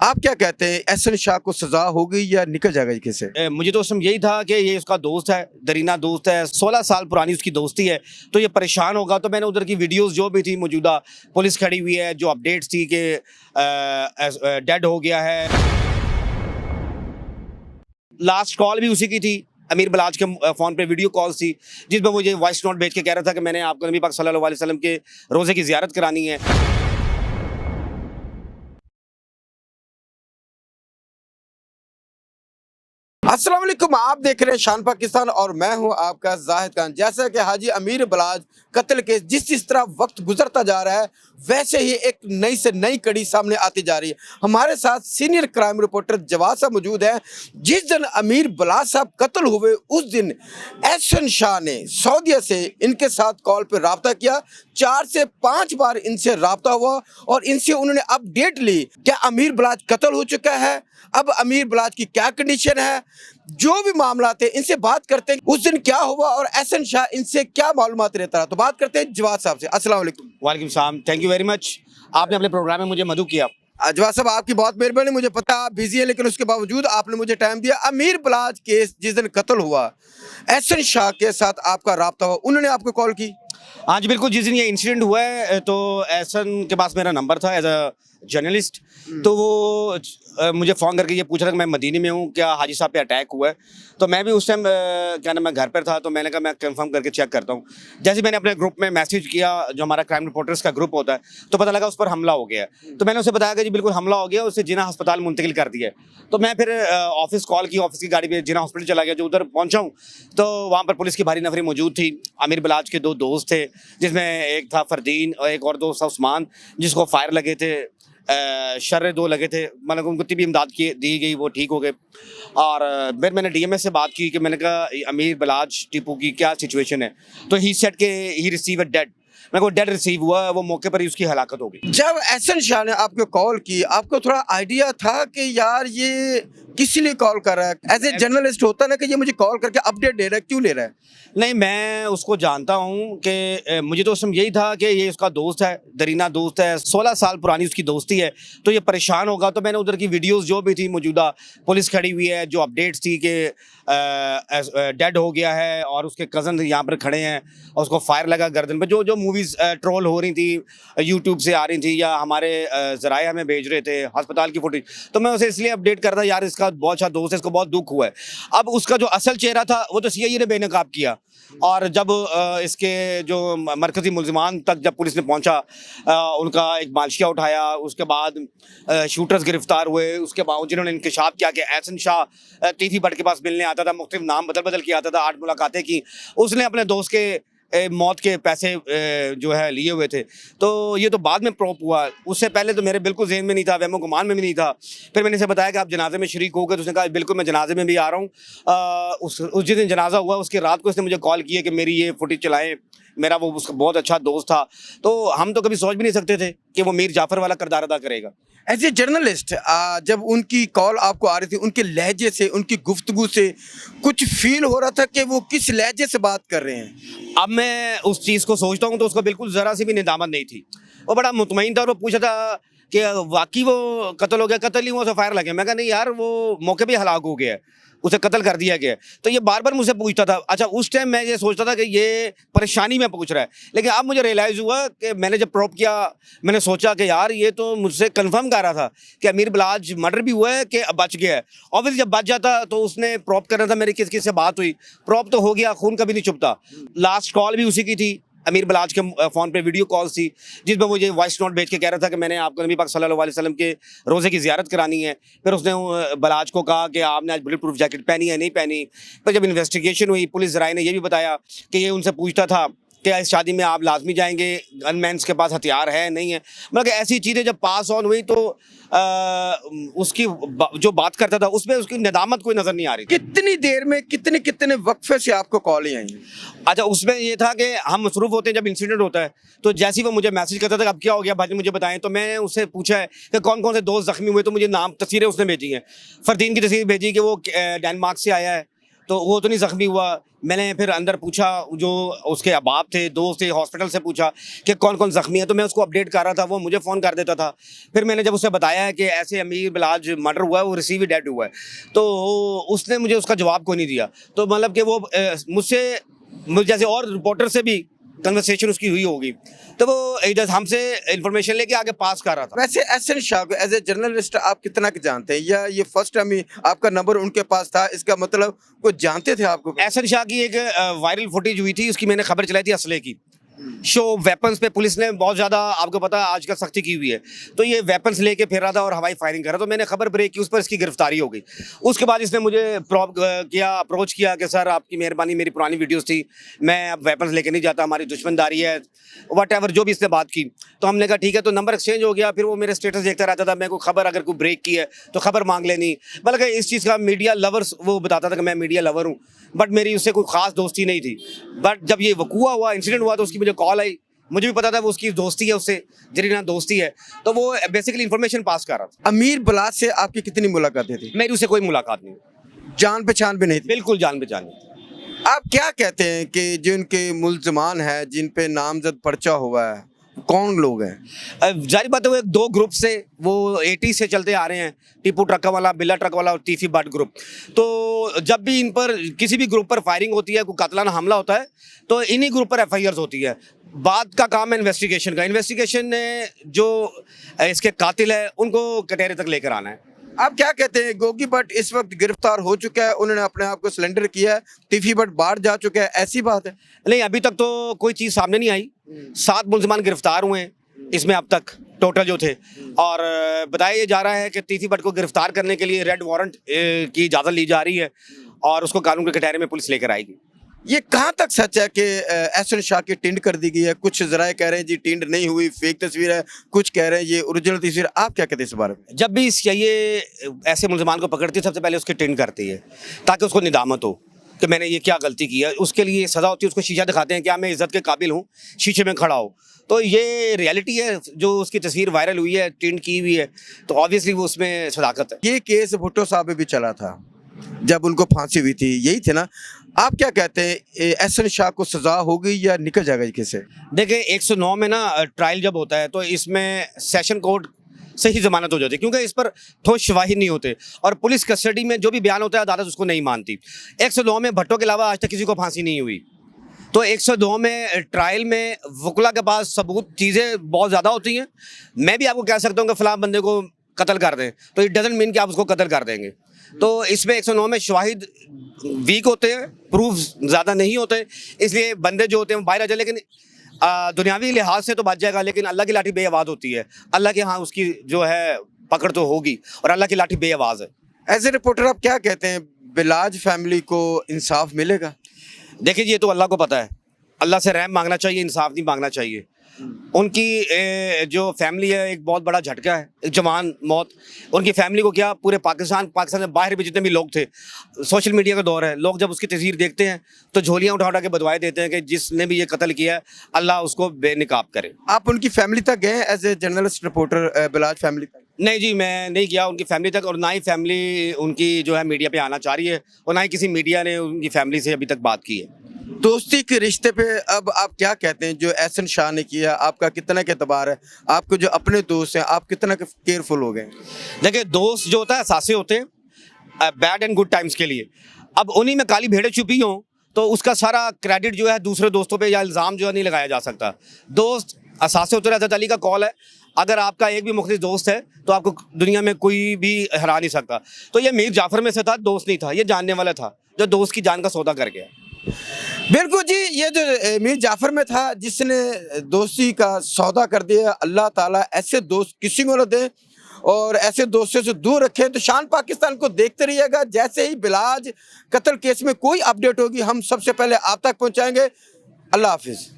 आप क्या कहते हैं, एहसन शाह को सजा होगी या निकल जाएगा ये कैसे? मुझे तो उस समय यही था कि ये उसका दोस्त है, दरीना दोस्त है, 16 साल पुरानी उसकी दोस्ती है, तो ये परेशान होगा। तो मैंने उधर की वीडियोस जो भी थी मौजूदा, पुलिस खड़ी हुई है, जो अपडेट्स थी कि डेड हो गया है। लास्ट कॉल भी उसी की थी, अमीर बलाज के फ़ोन पे वीडियो कॉल्स थी, जिसमें मुझे वॉइस नोट भेज के कह रहा था कि मैंने आपको नबी पाक सल्लल्लाहु अलैहि वसल्लम के रोज़े की ज़ियारत करानी है। अस्सलाम वालेकुम, आप देख रहे हैं शान पाकिस्तान और मैं हूं आपका जाहिद खान। जैसा कि हाजी अमीर बलाज कत्ल केस जिस तरह वक्त गुजरता जा रहा है, वैसे ही एक नई से नई कड़ी सामने आती जा रही है। हमारे साथ सीनियर क्राइम रिपोर्टर जवाद साहब मौजूद हैं। जिस दिन अमीर बलाज साहब कत्ल हुए उस दिन एहसन शाह ने सऊदीया से इनके साथ कॉल पर रब्ता किया। 4 से 5 बार इनसे रब्ता हुआ और इनसे उन्होंने अपडेट ली क्या अमीर बलाज कत्ल हो चुका है, अब अमीर बलाज की क्या कंडीशन है, जो भी मामला थे इनसे बात करते हैं उस दिन क्या हुआ और एहसन शाह इनसे क्या मालूमात रहता रहा। तो बात करते हैं जवाद साहब से। अस्सलाम वालेकुम। वालेकुम सलाम, थैंक यू वेरी मच, आपने अपने प्रोग्राम में मुझे मदऊ किया। जवाद साहब, आपकी बहुत मेहरबानी। मुझे पता आप बिजी हैं, लेकिन उसके बावजूद आपने मुझे टाइम दिया। अमीर बलाज केस जिस दिन कत्ल हुआ, एहसन शाह के साथ आपका रब्ता हुआ, उन्होंने आपको कॉल की? हाँ जी बिल्कुल, जिस दिन ये इंसिडेंट हुआ है तो एहसन के पास मेरा नंबर था एज अ जर्नलिस्ट। तो वो मुझे फ़ोन करके ये पूछ रहा था कि मैं मदीने में हूँ, क्या हाजी साहब पे अटैक हुआ है। तो मैं भी उस टाइम क्या नाम, मैं घर पर था, तो मैंने कहा मैं कंफर्म करके चेक करता हूँ। जैसे मैंने अपने ग्रुप में मैसेज किया, जो हमारा क्राइम रिपोर्टर्स का ग्रुप होता है, तो पता लगा उस पर हमला हो गया है। तो मैंने उसे बताया कि जी बिल्कुल हमला हो गया, उसे जिना अस्पताल मुंतकिल कर दिया है। तो मैं फिर ऑफिस कॉल की, ऑफिस की गाड़ी में जिना हॉस्पिटल चला गया। जो उधर पहुँचा हूँ तो वहाँ पर पुलिस की भारी नफरी मौजूद थी। अमीर बलाज के 2 दोस्त थे, जिसमें एक था फरदीन और एक और दोस्त था उस्मान, जिसको फायर लगे थे, शर्रे 2 लगे थे। मतलब उनको तिब्बी इमदाद की दी गई, वो ठीक हो गए। और फिर मैंने डीएमएस से बात की कि मैंने कहा अमीर बलाज टीपू की क्या सिचुएशन है। तो ही सेड के ही रिसीव अ डेड। मेरे को डेड रिसीव हुआ, वो मौके पर ही उसकी हलाकत हो गई। जब एहसन शाह ने आपको कॉल की, आपको थोड़ा आइडिया था कि यार ये किस लिए कॉल कर रहा है? एज ए जर्नलिस्ट होता ना कि ये मुझे कॉल करके अपडेट दे रहा है, क्यों ले रहा है? नहीं, मैं उसको जानता हूँ कि मुझे तो उस समय यही था कि ये उसका दोस्त है, दरीना दोस्त है, 16 साल पुरानी उसकी दोस्ती है, तो ये परेशान होगा। तो मैंने उधर की वीडियोस जो भी थी मौजूदा, पुलिस खड़ी हुई है, जो अपडेट्स थी कि डेड हो गया है और उसके कज़न यहाँ पर खड़े हैं और उसको फायर लगा गर्दन पर, जो जो मूवीज़ ट्रोल हो रही थी, यूट्यूब से आ रही थी या हमारे ज़राए हमें भेज रहे थे अस्पताल की फुटेज। तो मैं उसे इसलिए अपडेट कर रहा, यार इसका बहुत अच्छा दोस्त है, इसको बहुत दुख हुआ है। अब उसका जो असल चेहरा था वो तो सीआईए ने बेनकाब किया। और जब इसके जो मरकज़ी मुल्ज़िमान तक जब पुलिस ने पहुंचा, उनका एक मालशिया उठाया, उसके बाद शूटर्स गिरफ्तार हुए, उसके बाद जिन्होंने इंकशाफ किया कि एहसन शाह टीवी बट के पास मिलने आता था, मुख्तलिफ नाम बदल बदल के आता था, 8 मुलाकातें की, उसने अपने दोस्त के मौत के पैसे जो है लिए हुए थे। तो ये तो बाद में प्रूफ हुआ, उससे पहले तो मेरे बिल्कुल ज़हन में नहीं था, वहमो गुमान में भी नहीं था। फिर मैंने इसे बताया कि आप जनाजे में शरीक हो गए, तो उसने कहा बिल्कुल मैं जनाजे में भी आ रहा हूँ। उस जिस दिन जनाजा हुआ उसकी रात को इसने मुझे कॉल किया कि मेरी ये फुटेज चलाएं, मेरा वो उसका बहुत अच्छा दोस्त था। तो हम तो कभी सोच भी नहीं सकते थे कि वो मीर जाफ़र वाला किरदार अदा करेगा। एज ए जर्नलिस्ट जब उनकी कॉल आपको आ रही थी, उनके लहजे से, उनकी गुफ्तगू से कुछ फील हो रहा था कि वो किस लहजे से बात कर रहे हैं? अब मैं उस चीज़ को सोचता हूँ तो उसको बिल्कुल ज़रा सी भी निदामत नहीं थी। वो बड़ा मुतमईन था और वो पूछा था कि वाकई वो कत्ल हो गया, कत्ल नहीं हुआ, उसे फायर लगे। मैं कहा नहीं यार, वो मौके पे हलाक हो गया है, उसे कत्ल कर दिया गया है। तो ये बार बार मुझसे पूछता था। अच्छा, उस टाइम मैं ये सोचता था कि ये परेशानी में पूछ रहा है, लेकिन अब मुझे रियलाइज़ हुआ कि मैंने जब प्रोब किया, मैंने सोचा कि यार ये तो मुझसे कंफर्म कर रहा था कि अमीर बलाज मर्डर भी हुआ है कि बच गया है। ऑब्वियसली जब बच जाता तो उसने प्रोब करना था, मेरी किस किस से बात हुई, प्रोब तो हो गया, खून कभी नहीं छुपता। लास्ट कॉल भी उसी की थी, अमीर बलाज के फ़ोन पे वीडियो कॉल्स थी, जिसमें मुझे वॉइस नोट भेज के कह रहा था कि मैंने आपको नबी पाक सल्लल्लाहु अलैहि वसल्लम के रोज़े की ज़ियारत करानी है। फिर उसने बलाज को कहा कि आपने आज बुलेट प्रूफ जैकेट पहनी है, नहीं पहनी। फिर जब इन्वेस्टिगेशन हुई, पुलिस ज़राए ने यह भी बताया कि ये उनसे पूछता था कि इस शादी में आप लाजमी जाएंगे, गनमैन्स के पास हथियार है नहीं है। मतलब कि ऐसी चीज़ें जब पास ऑन हुई तो उसकी जो बात करता था उसमें उसकी नदामत कोई नज़र नहीं आ रही। कितनी देर में कितने कितने वक्फे से आपको कॉल आई? अच्छा, उसमें ये था कि हम मसरूफ़ होते हैं जब इंसिडेंट होता है, तो जैसे ही वो मुझे मैसेज करता था कि अब क्या हो गया भाई, मुझे बताएं। तो मैंने उससे पूछा है कि कौन कौन से दोस्त ज़ख्मी हुए, तो मुझे नाम तस्वीरें उसने भेजी हैं। फरदीन की तस्वीर भेजी कि वो डेनमार्क से आया है, तो वो तो नहीं जख्मी हुआ। मैंने फिर अंदर पूछा, जो उसके अहबाब थे, दोस्त थे, हॉस्पिटल से पूछा कि कौन कौन जख्मी है, तो मैं उसको अपडेट कर रहा था, वो मुझे फ़ोन कर देता था। फिर मैंने जब उसे बताया है कि ऐसे अमीर बिलाज मर्डर हुआ है, वो रिसीव डेड हुआ है, तो उसने मुझे उसका जवाब कोई नहीं दिया। तो मतलब कि वो मुझे जैसे और रिपोर्टर से भी कन्वर्सेशन उसकी हुई होगी, तो वो इधर हमसे इंफॉर्मेशन लेके आगे पास कर रहा था। वैसे एहसन शाह को एज ए जर्नलिस्ट आप कितना के जानते हैं, या ये फर्स्ट टाइम ही आपका नंबर उनके पास था, इसका मतलब कुछ जानते थे आपको? एहसन शाह की एक वायरल फुटेज हुई थी, उसकी मैंने खबर चलाई थी असले की। शो वेपन्स पे पुलिस ने बहुत ज़्यादा, आपको पता है आजकल सख्ती की हुई है, तो ये वेपन्स लेके फिर रहा था और हवाई फायरिंग कर रहा था। तो मैंने खबर ब्रेक की, उस पर इसकी गिरफ्तारी हो गई। उसके बाद इसने मुझे अप्रोच किया कि सर आपकी मेहरबानी, मेरी पुरानी वीडियोस थी, मैं अब वेपन्स लेके नहीं जाता, हमारी दुश्मनदारी है, वट एवर जो भी इसने बात की। तो हमने कहा ठीक है, तो नंबर एक्सचेंज हो गया। फिर वो मेरे स्टेटस देखता रहता था, मैं कोई खबर अगर कोई ब्रेक की है तो खबर मांग लेनी, बल्कि इस चीज़ का मीडिया लवर्स, वो बताता था कि मैं मीडिया लवर हूँ, बट मेरी उससे कोई ख़ास दोस्ती नहीं थी। बट जब ये वकूआ हुआ, इंसिडेंट हुआ, तो उसकी मुझे कॉल आई, मुझे भी पता था वो उसकी दोस्ती है, उससे जरीना दोस्ती है, तो वो बेसिकली इन्फॉर्मेशन पास कर रहा था। अमीर बिलाज से आपकी कितनी मुलाकातें थी? मेरी उससे कोई मुलाकात नहीं, जान पहचान भी नहीं थी? बिल्कुल जान पहचान नहीं। आप क्या कहते हैं कि जो इनके मुल्ज़मान हैं, जिन पे नामजद पर्चा हुआ है, कौन लोग हैं? जारी बात है, वो एक दो ग्रुप से, वो 80 से चलते आ रहे हैं, टीपू ट्रक वाला, बिल्ला ट्रक वाला और तीफी बट ग्रुप। तो जब भी इन पर किसी भी ग्रुप पर फायरिंग होती है, कोई कातलाना हमला होता है, तो इन्हीं ग्रुप पर FIRs होती है। बाद का काम है इन्वेस्टिगेशन का। इन्वेस्टिगेशन ने जो इसके कातिल है उनको कटहरे तक लेकर आना है। आप क्या कहते हैं, गोगी भट्ट इस वक्त गिरफ्तार हो चुका है, उन्होंने अपने आप को सिलेंडर किया है, तीफी भट्ट बाहर जा चुका है, ऐसी बात है? नहीं, अभी तक तो कोई चीज़ सामने नहीं आई। 7 मुल्ज़िमान गिरफ्तार हुए हैं इसमें अब तक टोटल जो थे, और बताया जा रहा है कि तीफी भट्ट को गिरफ्तार करने के लिए रेड वारंट की इजाज़त ली जा रही है और उसको कानून के कटहरे में पुलिस लेकर आएगी। ये कहाँ तक सच है कि एहसन शाह की टिंड कर दी गई है? कुछ जराए कह रहे हैं जी टिंड नहीं हुई, फेक तस्वीर है, कुछ कह रहे हैं ये ओरिजिनल तस्वीर। आप क्या कहते हैं इस बारे में? जब भी ये ऐसे मुल्ज़िमान को पकड़ती है, सबसे पहले उसकी टिंड करती है ताकि उसको निदामत हो कि मैंने ये क्या गलती की है। उसके लिए सज़ा होती है, उसको शीशा दिखाते हैं, क्या मैं इज़्ज़त के काबिल हूँ, शीशे में खड़ा हो। तो ये रियलिटी है, जो उसकी तस्वीर वायरल हुई है, टिंड की हुई है, तो ऑब्वियसली वो उसमें सदाकत है। ये केस भुट्टो साहब में भी चला था जब उनको फांसी हुई थी, यही थे ना? आप क्या कहते हैं, एहसन शाह को सजा होगी या निकल जाएगा ये केस से? देखिए 109 में ना ट्रायल जब होता है तो इसमें सेशन कोर्ट से ही जमानत हो जाती है, क्योंकि इस पर ठोस शवाहिद नहीं होते और पुलिस कस्टडी में जो भी बयान होता है अदालत उसको नहीं मानती। 109 में भट्टो के अलावा आज तक किसी को फांसी नहीं हुई। तो 102 में ट्रायल में वकला के पास सबूत, चीज़ें बहुत ज़्यादा होती हैं। मैं भी आपको कह सकता हूँ कि फ़लाँ बंदे को कत्ल कर दें, तो इट डजंट मीन कि आप उसको कत्ल कर देंगे। तो इसमें 109 में शवाहिद वीक होते हैं, प्रूफ ज़्यादा नहीं होते, इसलिए बंदे जो होते हैं वो बाहर आ जाए। लेकिन दुनियावी लिहाज से तो बच जाएगा, लेकिन अल्लाह की लाठी बेआवाज़ होती है। अल्लाह के यहाँ उसकी जो है पकड़ तो होगी, और अल्लाह की लाठी बेआवाज़ है। एज ए रिपोर्टर आप क्या कहते हैं, बिलाज फैमिली को इंसाफ मिलेगा? देखिए ये तो अल्लाह को पता है, अल्लाह से रहम मांगना चाहिए, इंसाफ नहीं मांगना चाहिए। उनकी जो फैमिली है, एक बहुत बड़ा झटका है, एक जवान मौत। उनकी फैमिली को क्या, पूरे पाकिस्तान से बाहर भी जितने भी लोग थे, सोशल मीडिया का दौर है, लोग जब उसकी तस्वीर देखते हैं तो झोलियाँ उठा उठा के बदवाएं देते हैं कि जिसने भी ये कत्ल किया है अल्लाह उसको बेनिकाब करे। आप उनकी फैमिली तक गए एज ए जर्नलिस्ट रिपोर्टर, बिलाज फैमिली तक? नहीं जी, मैं नहीं गया उनकी फैमिली तक, और ना ही फैमिली उनकी जो है मीडिया पे आना चाह रही है, और ना ही किसी मीडिया ने उनकी फैमिली से अभी तक बात की है। दोस्ती के रिश्ते पे अब आप क्या कहते हैं, जो एहसन शाह ने किया, आपका कितना के एतबार है? आपको जो अपने दोस्त हैं, आप कितना केयरफुल हो गए? देखिए दोस्त जो होता है सासे होते हैं बैड एंड गुड टाइम्स के लिए। अब उन्हीं में काली भेड़ें छुपी हों तो उसका सारा क्रेडिट जो है दूसरे दोस्तों पे या इल्ज़ाम जो है नहीं लगाया जा सकता। दोस्त असासे होते हैं। हज़रत अली का कॉल है, अगर आपका एक भी मुखलिस दोस्त है तो आपको दुनिया में कोई भी हरा नहीं सकता। तो ये मीर जाफ़र में से था, दोस्त नहीं था, ये जानने वाला था जो दोस्त की जान का सौदा कर गया। बिल्कुल जी, ये जो मीर जाफ़र में था जिसने दोस्ती का सौदा कर दिया, अल्लाह ताला ऐसे दोस्त किसी को न दे और ऐसे दोस्तों से दूर रखे। तो शान पाकिस्तान को देखते रहिएगा, जैसे ही बिलाज कत्ल केस में कोई अपडेट होगी हम सबसे पहले आप तक पहुंचाएंगे। अल्लाह हाफिज़।